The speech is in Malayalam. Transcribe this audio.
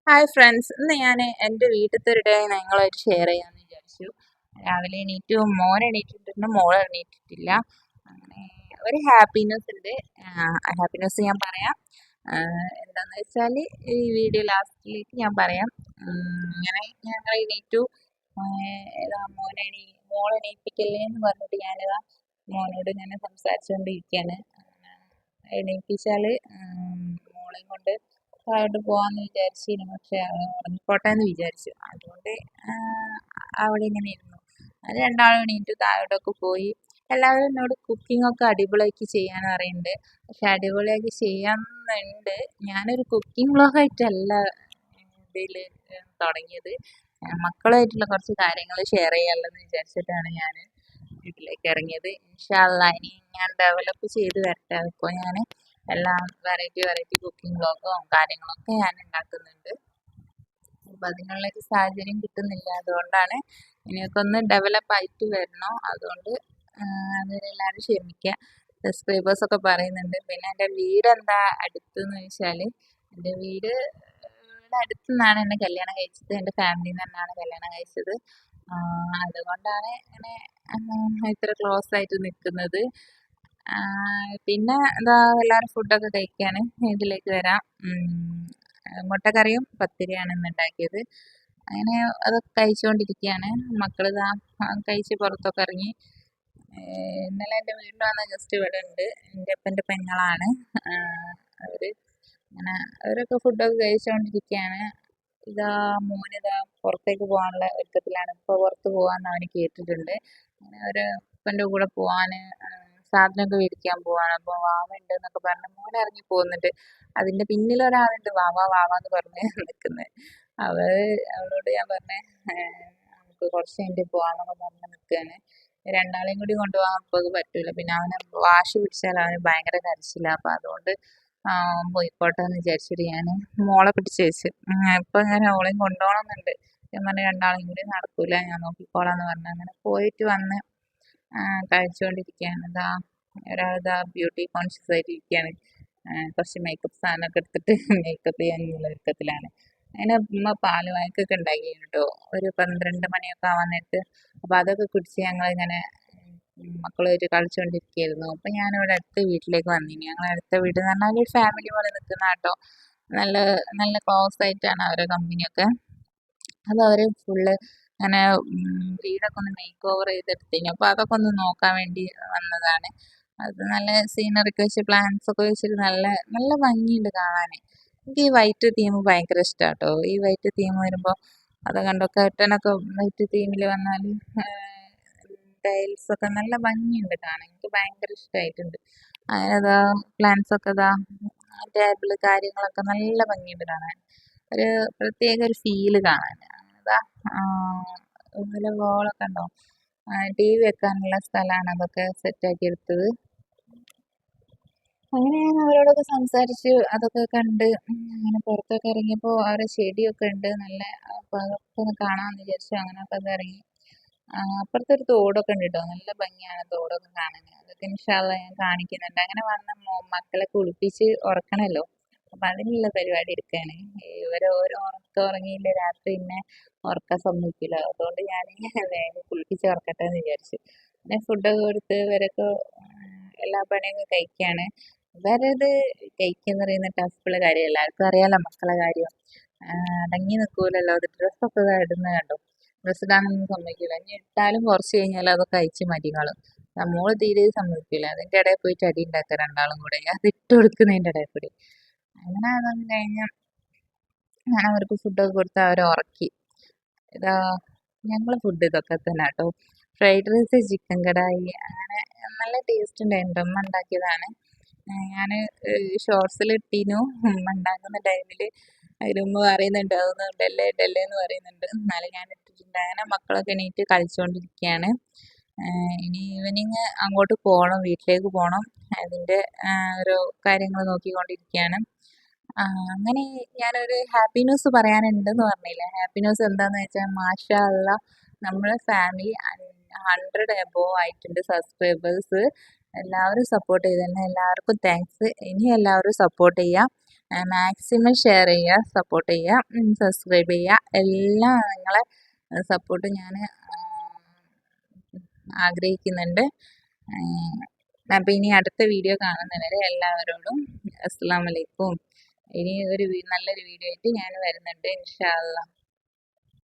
ഹായ് ഫ്രണ്ട്സ്, ഇന്ന് ഞാൻ എൻ്റെ വീട്ടിലത്തെ ഒരു ഡേ നിങ്ങളായിട്ട് ഷെയർ ചെയ്യാമെന്ന് വിചാരിച്ചു. രാവിലെ എണീറ്റു, മോൻ എണീറ്റിട്ടുണ്ട്, മോൾ എണീറ്റിട്ടില്ല. അങ്ങനെ ഒരു ഹാപ്പിനെസ് ഉണ്ട്. ഹാപ്പിനെസ് ഞാൻ പറയാം. എന്താണെന്ന് വെച്ചാൽ ഈ വീഡിയോ ലാസ്റ്റിലേക്ക് ഞാൻ പറയാം. അങ്ങനെ ഞങ്ങൾ എണീറ്റു. മോൾ എണീപ്പിക്കല്ലേ എന്ന് പറഞ്ഞിട്ട് ഞാനിതാ മോനോട് ഇങ്ങനെ സംസാരിച്ചുകൊണ്ടിരിക്കുകയാണ്. എണീപ്പിച്ചാൽ മോളെയും കൊണ്ട് താഴോട്ട് പോകാമെന്ന് വിചാരിച്ചിരുന്നു. പക്ഷെ ഉറങ്ങിക്കോട്ടെ എന്ന് വിചാരിച്ചു. അതുകൊണ്ട് അവിടെ ഇങ്ങനെ ഇരുന്നു. അത് രണ്ടാളും എണീറ്റ് താഴോട്ടൊക്കെ പോയി. എല്ലാവരും എന്നോട് കുക്കിംഗ് ഒക്കെ അടിപൊളിയാക്കി ചെയ്യാൻ അറിയുന്നുണ്ട്. പക്ഷെ അടിപൊളിയാക്കി ചെയ്യാന്നുണ്ട്. ഞാനൊരു കുക്കിംഗ് വ്ളോഗായിട്ടല്ല ഇതിൽ തുടങ്ങിയത്. മക്കളുമായിട്ടുള്ള കുറച്ച് കാര്യങ്ങൾ ഷെയർ ചെയ്യാമല്ലോ വിചാരിച്ചിട്ടാണ് ഞാൻ ഇതിലേക്ക് ഇറങ്ങിയത്. ഇൻഷാ അള്ളാ ഇനി ഞാൻ ഡെവലപ്പ് ചെയ്ത് വരട്ടെ. അപ്പോൾ ഞാൻ എല്ലാം വെറൈറ്റി കുക്കിംഗ് വ്ളോഗും കാര്യങ്ങളൊക്കെ ഞാൻ ഉണ്ടാക്കുന്നുണ്ട്. അപ്പം അതിനുള്ളൊരു സാഹചര്യം കിട്ടുന്നില്ല. അതുകൊണ്ടാണ് ഇനിയൊക്കെ ഒന്ന് ഡെവലപ്പ് ആയിട്ട് വരണം. അതുകൊണ്ട് അതിനെല്ലാവരും ക്ഷമിക്കുക. സബ്സ്ക്രൈബേഴ്സൊക്കെ പറയുന്നുണ്ട്. പിന്നെ എൻ്റെ വീട് എന്താ അടുത്തെന്ന് ചോദിച്ചാൽ, എൻ്റെ വീട് ഇവിടെ അടുത്തു നിന്നാണ് എന്നെ കല്യാണം കഴിച്ചത്. എൻ്റെ ഫാമിലിയിൽ നിന്ന് തന്നെയാണ് കല്യാണം കഴിച്ചത്. അതുകൊണ്ടാണ് ഇങ്ങനെ ഇത്ര ക്ലോസ് ആയിട്ട് നിൽക്കുന്നത്. പിന്നെ എന്താ എല്ലാവരും ഫുഡൊക്കെ കഴിക്കാണ്. ഇതിലേക്ക് വരാം. മുട്ടക്കറിയും പത്തിരിയാണ് ഇന്ന് ഉണ്ടാക്കിയത്. അങ്ങനെ അതൊക്കെ കഴിച്ചുകൊണ്ടിരിക്കുകയാണ്. മക്കളിതാ കഴിച്ച് പുറത്തൊക്കെ ഇറങ്ങി. ഇന്നലെ എൻ്റെ വീട്ടിൽ വന്ന ഗസ്റ്റ് ഇവിടെ ഉണ്ട്. എൻ്റെ അപ്പൻ്റെ പെങ്ങളാണ്. അവർ അങ്ങനെ അവരൊക്കെ ഫുഡൊക്കെ കഴിച്ചുകൊണ്ടിരിക്കുകയാണ്. ഇതാ മോനിതാ പുറത്തേക്ക് പോകാനുള്ള ഒരുക്കത്തിലാണ്. ഇപ്പോൾ പുറത്ത് പോകാമെന്ന് അവന് കേട്ടിട്ടുണ്ട്. അങ്ങനെ ഒരു അപ്പൻ്റെ കൂടെ പോകാൻ സാധനമൊക്കെ മേടിക്കാൻ പോവാണ്. അപ്പോൾ വാവ ഉണ്ട് എന്നൊക്കെ പറഞ്ഞ് മോൻ ഇറങ്ങി പോകുന്നുണ്ട്. അതിൻ്റെ പിന്നിൽ ഒരാളുണ്ട് വാവ വാവ എന്ന് പറഞ്ഞ് നിൽക്കുന്നത്. അവളോട് ഞാൻ പറഞ്ഞേ നമുക്ക് കുറച്ച് കഴിഞ്ഞിട്ട് പോകാമെന്നൊക്കെ പറഞ്ഞ് നിൽക്കുകയാണ്. രണ്ടാളെയും കൂടി കൊണ്ടുപോകാൻ അപ്പോൾ പറ്റൂല. പിന്നെ അവന് വാശി പിടിച്ചാൽ അവന് ഭയങ്കര കരച്ചിലാണ്. അപ്പോൾ അതുകൊണ്ട് പോയിക്കോട്ടെ എന്ന് വിചാരിച്ചിട്ട് ഞാൻ മോളെ പിടിച്ച് വെച്ച്. ഇപ്പം ഇങ്ങനെ ഓളെയും കൊണ്ടുപോകണമെന്നുണ്ട്. ഞാൻ പറഞ്ഞ രണ്ടാളെയും കൂടി നടക്കൂല, ഞാൻ നോക്കിക്കോളാം എന്ന് പറഞ്ഞ് അങ്ങനെ പോയിട്ട് വന്ന് കഴിച്ചുകൊണ്ടിരിക്കുകയാണ്. ഒരാളിതാ ബ്യൂട്ടി കോൺഷ്യസ് ആയിട്ട് ഇരിക്കുകയാണ്. കുറച്ച് മേക്കപ്പ് സാധനമൊക്കെ എടുത്തിട്ട് മേക്കപ്പ് ചെയ്യാനുള്ള ഒരുക്കത്തിലാണ്. അങ്ങനെ ഉമ്മ പാല് വായ്ക്കൊക്കെ ഉണ്ടാക്കി കേട്ടോ, ഒരു 12 മണിയൊക്കെ ആവാൻ നേരത്ത്. അപ്പോൾ അതൊക്കെ കുടിച്ച് ഞങ്ങളിങ്ങനെ മക്കളുമായിട്ട് കളിച്ചുകൊണ്ടിരിക്കുകയായിരുന്നു. അപ്പം ഞാനിവിടെ അടുത്ത വീട്ടിലേക്ക് വന്നിനി. ഞങ്ങൾ അടുത്ത വീട് എന്ന് പറഞ്ഞാൽ ഒരു ഫാമിലി പോലെ നിൽക്കുന്ന കേട്ടോ. നല്ല നല്ല ക്ലോസ് ആയിട്ടാണ് അവരുടെ കമ്പനിയൊക്കെ. അപ്പോൾ അവർ ഫുള്ള് അങ്ങനെ വീടൊക്കെ ഒന്ന് മേക്ക് ഓവർ ചെയ്തെടുത്തിന്. അപ്പോൾ അതൊക്കെ ഒന്ന് നോക്കാൻ വേണ്ടി വന്നതാണ്. അത് നല്ല സീനറിയൊക്കെ വെച്ച് പ്ലാന്റ്സ് ഒക്കെ വെച്ചിട്ട് നല്ല നല്ല ഭംഗിയുണ്ട് കാണാൻ. എനിക്ക് ഈ വൈറ്റ് തീം ഭയങ്കര ഇഷ്ടമാണ് കേട്ടോ. ഈ വൈറ്റ് തീം വരുമ്പോൾ അത് കണ്ടോ, കർട്ടനൊക്കെ വൈറ്റ് തീമിൽ വന്നാൽ ടൈൽസൊക്കെ നല്ല ഭംഗിയുണ്ട് കാണാൻ. എനിക്ക് ഭയങ്കര ഇഷ്ടമായിട്ടുണ്ട്. അങ്ങനെ ഇതാ പ്ലാന്റ്സ് ഒക്കെ ഇതാ ടേബിള് കാര്യങ്ങളൊക്കെ നല്ല ഭംഗിയുണ്ട് കാണാൻ. ഒരു പ്രത്യേക ഒരു ഫീല് കാണാൻ. ഇതാ അതുപോലെ വോളൊക്കെ ഉണ്ടോ, ടി വി വെക്കാനുള്ള സ്ഥലമാണ് അതൊക്കെ സെറ്റാക്കി എടുത്തത്. അങ്ങനെ ഞാൻ അവരോടൊക്കെ സംസാരിച്ച് അതൊക്കെ കണ്ട് അങ്ങനെ പുറത്തൊക്കെ ഇറങ്ങിയപ്പോൾ അവരെ ചെടിയൊക്കെ ഉണ്ട്. നല്ല അപ്പോൾ അതൊക്കെ ഒന്ന് കാണാമെന്ന് വിചാരിച്ചു. അങ്ങനെയൊക്കെ അത് ഇറങ്ങി. അപ്പുറത്തൊരു തോടൊക്കെ ഉണ്ട് കേട്ടോ. നല്ല ഭംഗിയാണ് തോടൊക്കെ കാണാൻ. അതൊക്കെ ഇൻഷാ അള്ളാ ഞാൻ കാണിക്കുന്നുണ്ട്. അങ്ങനെ വന്ന് മക്കളെ കുളിപ്പിച്ച് ഉറക്കണമല്ലോ. അപ്പം അതിനുള്ള പരിപാടി എടുക്കുകയാണ്. ഇവരെ ഓരോ ഉറക്കം ഉറങ്ങിയില്ല രാത്രി പിന്നെ ഉറക്കാൻ സമ്മതിക്കില്ല. അതുകൊണ്ട് ഞാൻ വേഗം കുളിപ്പിച്ച് ഉറക്കട്ടെ എന്ന് വിചാരിച്ചു. പിന്നെ ഫുഡൊക്കെ കൊടുത്ത് ഇവരൊക്കെ എല്ലാ പണിയൊക്കെ കഴിക്കുകയാണ്. ഇവരത് കഴിക്കുക എന്ന് പറയുന്ന ടഫുള്ള കാര്യം എല്ലാവർക്കും അറിയാലോ. മക്കളെ കാര്യം അടങ്ങി നിൽക്കൂലല്ലോ. അത് ഡ്രസ്സൊക്കെ ഇടുന്നത് കണ്ടോ, ഡ്രസ്സ് ഇടാനൊന്നും സമ്മതിക്കില്ല. ഇനി ഇട്ടാലും കുറച്ച് കഴിഞ്ഞാൽ അതൊക്കെ അയച്ച് മരികളും. മോള് തീരെ സമ്മതിക്കില്ല. അതിൻ്റെ ഇടയിൽ പോയിട്ട് അടി ഉണ്ടാക്കുക രണ്ടാളും കൂടെ, അത് ഇട്ട് കൊടുക്കുന്നതിൻ്റെ ഇടയിൽ കൂടി. അങ്ങനെ അതൊന്നും കഴിഞ്ഞ് ഞാൻ അവർക്ക് ഫുഡൊക്കെ കൊടുത്ത് അവരെ ഉറക്കി. ഇതാ ഞങ്ങൾ ഫുഡ് ഇതൊക്കെ തന്നെ കേട്ടോ. ഫ്രൈഡ് റൈസ്, ചിക്കൻ കടായി, അങ്ങനെ നല്ല ടേസ്റ്റ് ഉണ്ടായിരുന്നു. ഉമ്മ ഉണ്ടാക്കിയതാണ്. ഞാൻ ഷോർട്സിൽ ഇട്ടീനു ഉമ്മ ഉണ്ടാക്കുന്ന ടൈമിൽ. അതിലുമ്മ പറയുന്നുണ്ട് അതൊന്ന് ഡല്ലേ ഡല്ലേ എന്ന് പറയുന്നുണ്ട്. എന്നാലും ഞാൻ ഇട്ടിട്ടുണ്ട്. അങ്ങനെ മക്കളൊക്കെ എണീറ്റ് കളിച്ചുകൊണ്ടിരിക്കുകയാണ്. ഇനി ഈവനിങ് അങ്ങോട്ട് പോകണം, വീട്ടിലേക്ക് പോകണം. അതിൻ്റെ ഓരോ കാര്യങ്ങൾ നോക്കിക്കൊണ്ടിരിക്കുകയാണ്. അങ്ങനെ ഞാനൊരു ഹാപ്പി ന്യൂസ് പറയാനുണ്ടെന്ന് പറഞ്ഞില്ലേ. ഹാപ്പി ന്യൂസ് എന്താണെന്ന് വെച്ചാൽ മാഷാ അള്ളാ, നമ്മളെ ഫാമിലി 100 എബോവ് ആയിട്ടുണ്ട് സബ്സ്ക്രൈബേഴ്സ്. എല്ലാവരും സപ്പോർട്ട് ചെയ്ത് തന്നെ എല്ലാവർക്കും താങ്ക്സ്. ഇനി എല്ലാവരും സപ്പോർട്ട് ചെയ്യുക. മാക്സിമം ഷെയർ ചെയ്യുക, സപ്പോർട്ട് ചെയ്യുക, സബ്സ്ക്രൈബ് ചെയ്യുക. എല്ലാം നിങ്ങളെ സപ്പോർട്ട് ഞാൻ ആഗ്രഹിക്കുന്നുണ്ട്. അപ്പം ഇനി അടുത്ത വീഡിയോ കാണുന്നവരെ എല്ലാവരോടും അസ്സലാമു അലൈക്കും. ഇനി നല്ലൊരു വീഡിയോ ആയിട്ട് ഞാൻ വരുന്നുണ്ട് ഇൻഷാ അല്ലാ.